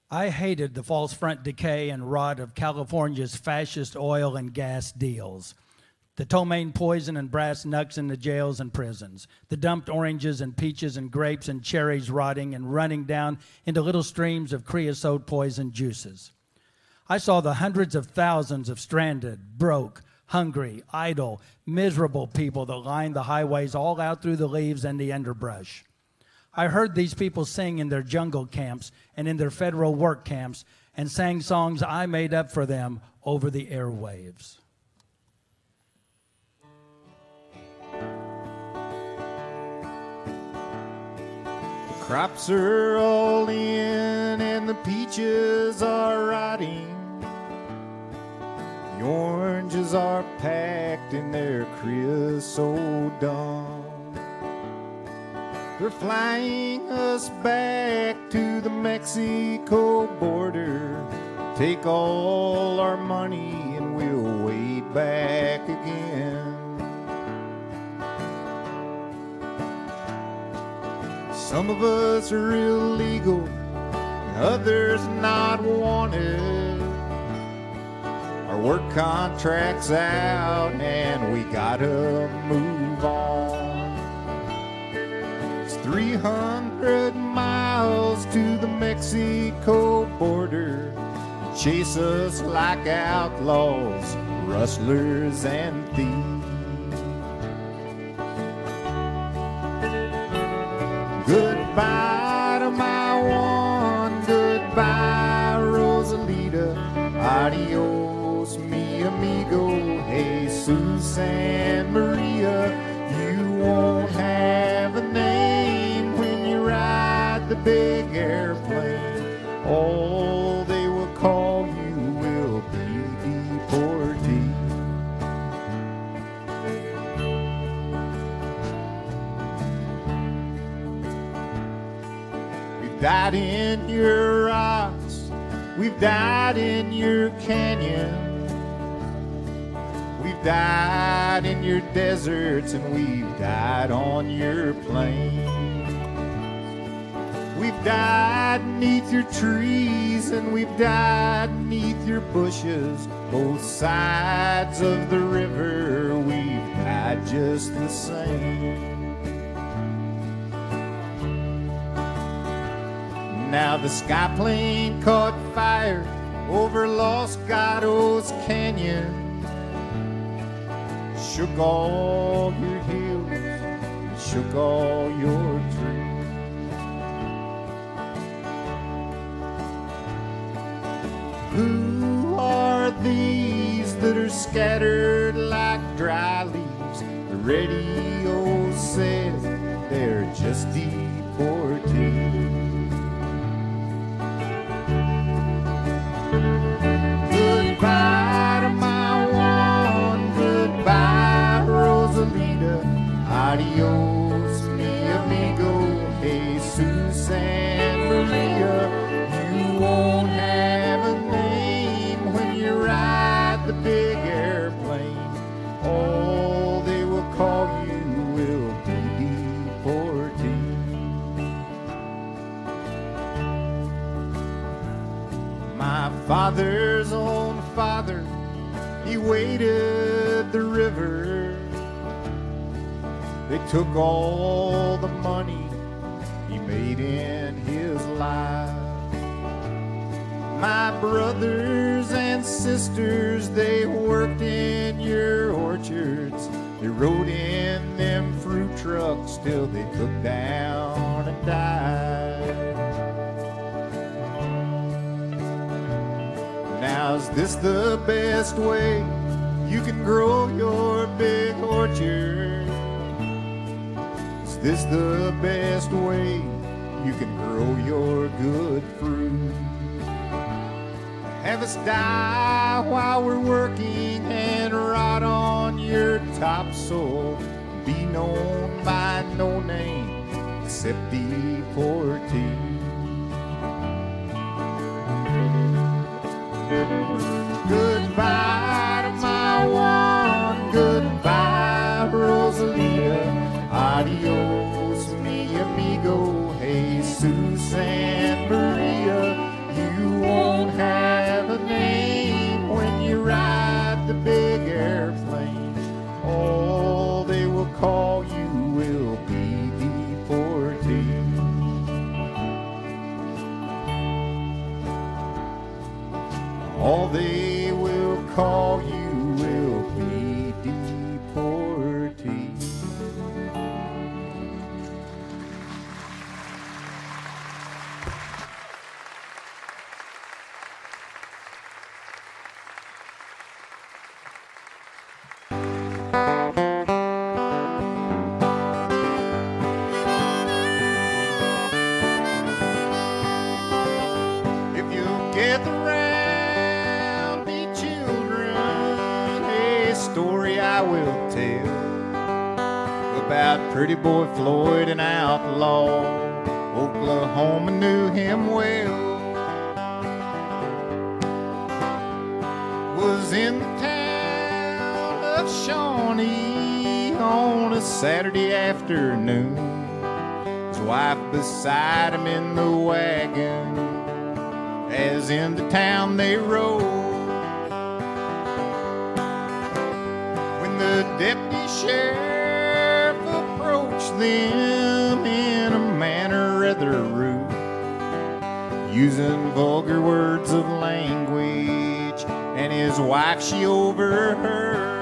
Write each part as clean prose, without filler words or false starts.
I hated the false front decay and rot of California's fascist oil and gas deals. The ptomaine poison and brass knucks in the jails and prisons. The dumped oranges and peaches and grapes and cherries rotting and running down into little streams of creosote poison juices. I saw the hundreds of thousands of stranded, broke, hungry, idle, miserable people that lined the highways all out through the leaves and the underbrush. I heard these people sing in their jungle camps and in their federal work camps and sang songs I made up for them over the airwaves. The crops are all in and the peaches are rotting. The oranges are packed in their creosote dung. They're flying us back to the Mexico border. Take all our money and we'll wade back again. Some of us are illegal, and others not wanted. Our work contract's out and we gotta move on. 300 miles to the Mexico border. Chase us like outlaws, rustlers and thieves. Goodbye to my one, goodbye Rosalita. Adios mi amigo, Jesus and Maria. You won't have a name the big airplane. All they will call you will be deportee. We've died in your rocks, we've died in your canyons, we've died in your deserts, and we've died on your plains. We've died neath your trees and we've died neath your bushes. Both sides of the river, we've died just the same. Now the sky plane caught fire over Los Gatos Canyon. Shook all your hills, shook all your trees. Who are these that are scattered like dry leaves? The radio says they're just deportees. Goodbye to my one, goodbye Rosalita. Adios mi amigo, Jesus and Maria. You won't have a the big airplane. All they will call you will be deportee. My father's own father, he waded the river. They took all the money he made in his life. My brothers and sisters, they worked in your orchards. They rode in them fruit trucks till they took down and died. Now is this the best way you can grow your big orchard? Is this the best way you can grow your good fruit? Have us die while we're working and rot on your topsoil. Be known by no name except deportee. Goodbye to my one, goodbye Rosalita. Adios mi amigo, Jesus and Maria. You call, you will be deported. All they will call, you will be deported. If you gather round, be children, a story I will tell about pretty boy Floyd, an outlaw. Oklahoma knew him well. Was in the town of Shawnee on a Saturday afternoon. His wife beside him in the wagon as into town they rode. When the deputy sheriff approached them in a manner rather rude, using vulgar words of language, and his wife she overheard.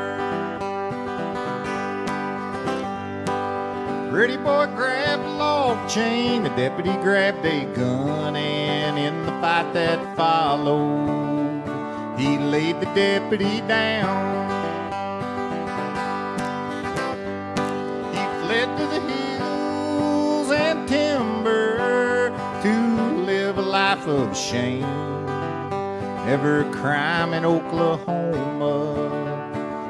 Pretty boy grabbed a log chain, the deputy grabbed a gun, and in the fight that followed, he laid the deputy down. He fled to the hills and timber to live a life of shame. Every crime in Oklahoma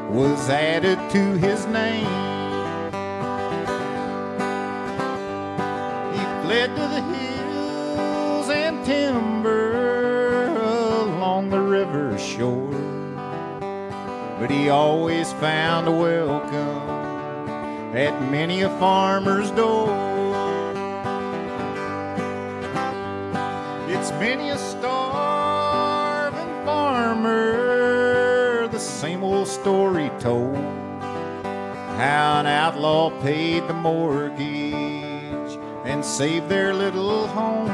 was added to his name. Fled to the hills and timber along the river shore, but he always found a welcome at many a farmer's door. It's many a starving farmer, the same old story told, how an outlaw paid the mortgage and save their little home.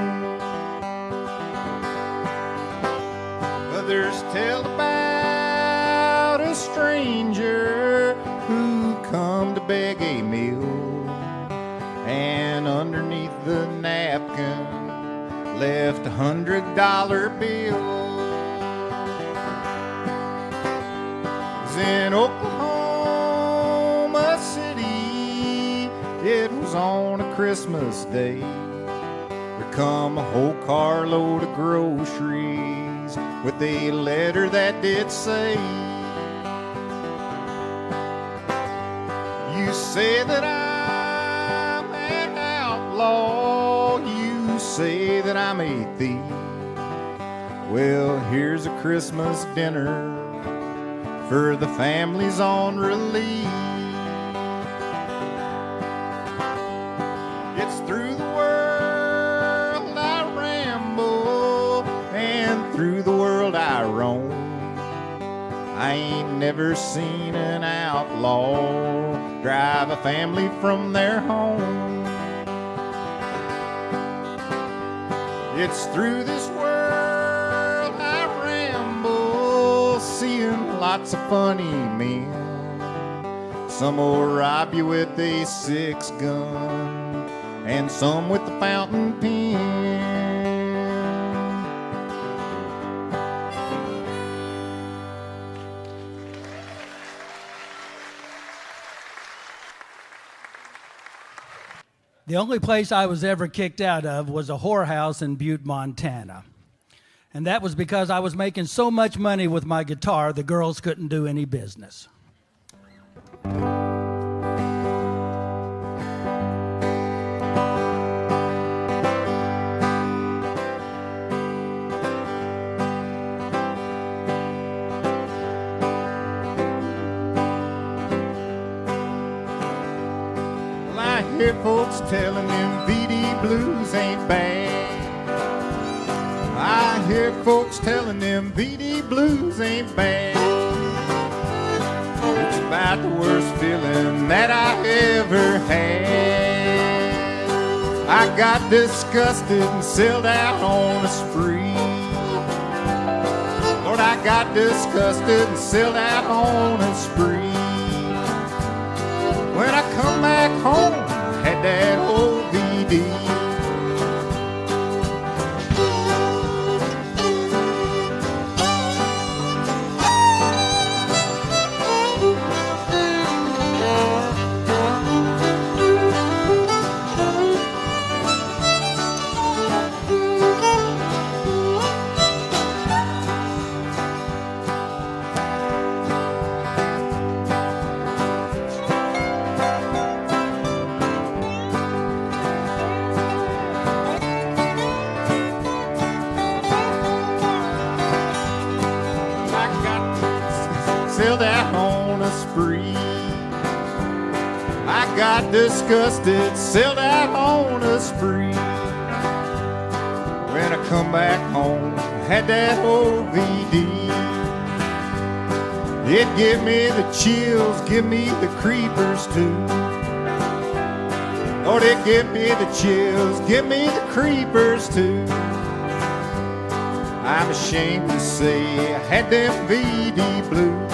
Others tell about a stranger who come to beg a meal, and underneath the napkin left $100 bill. In Oklahoma City, it was on a Christmas day. There come a whole carload of groceries with a letter that did say, you say that I'm an outlaw, you say that I'm a thief. Well, here's a Christmas dinner for the families on relief. It's through the world I ramble, and through the world I roam. I ain't never seen an outlaw drive a family from their home. It's through this world I ramble, seeing lots of funny men. Some will rob you with a 6-gun, and some with the fountain pen. The only place I was ever kicked out of was a whorehouse in Butte, Montana. And that was because I was making so much money with my guitar, the girls couldn't do any business. I hear folks telling them VD blues ain't bad. I hear folks telling them VD blues ain't bad. It's about the worst feeling that I ever had. I got disgusted and sailed out on a spree. Lord, I got disgusted and sailed out on a spree. When I come back home, I had that old VD. Sailed out on a spree. I got disgusted, sailed out on a spree. When I come back home, had that old VD. It give me the chills, give me the creepers too. Lord, it give me the chills, give me the creepers too. I'm ashamed to say I had them VD blues.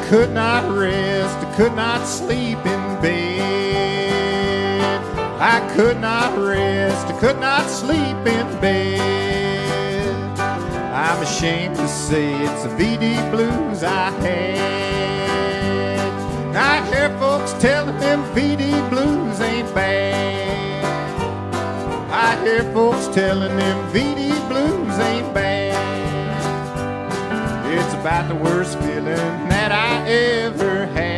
Could not rest, I could not sleep in bed. I could not rest, I could not sleep in bed. I'm ashamed to say it's the VD blues I had. I hear folks telling them VD blues ain't bad. I hear folks telling them VD blues ain't bad. It's about the worst feeling that I ever had.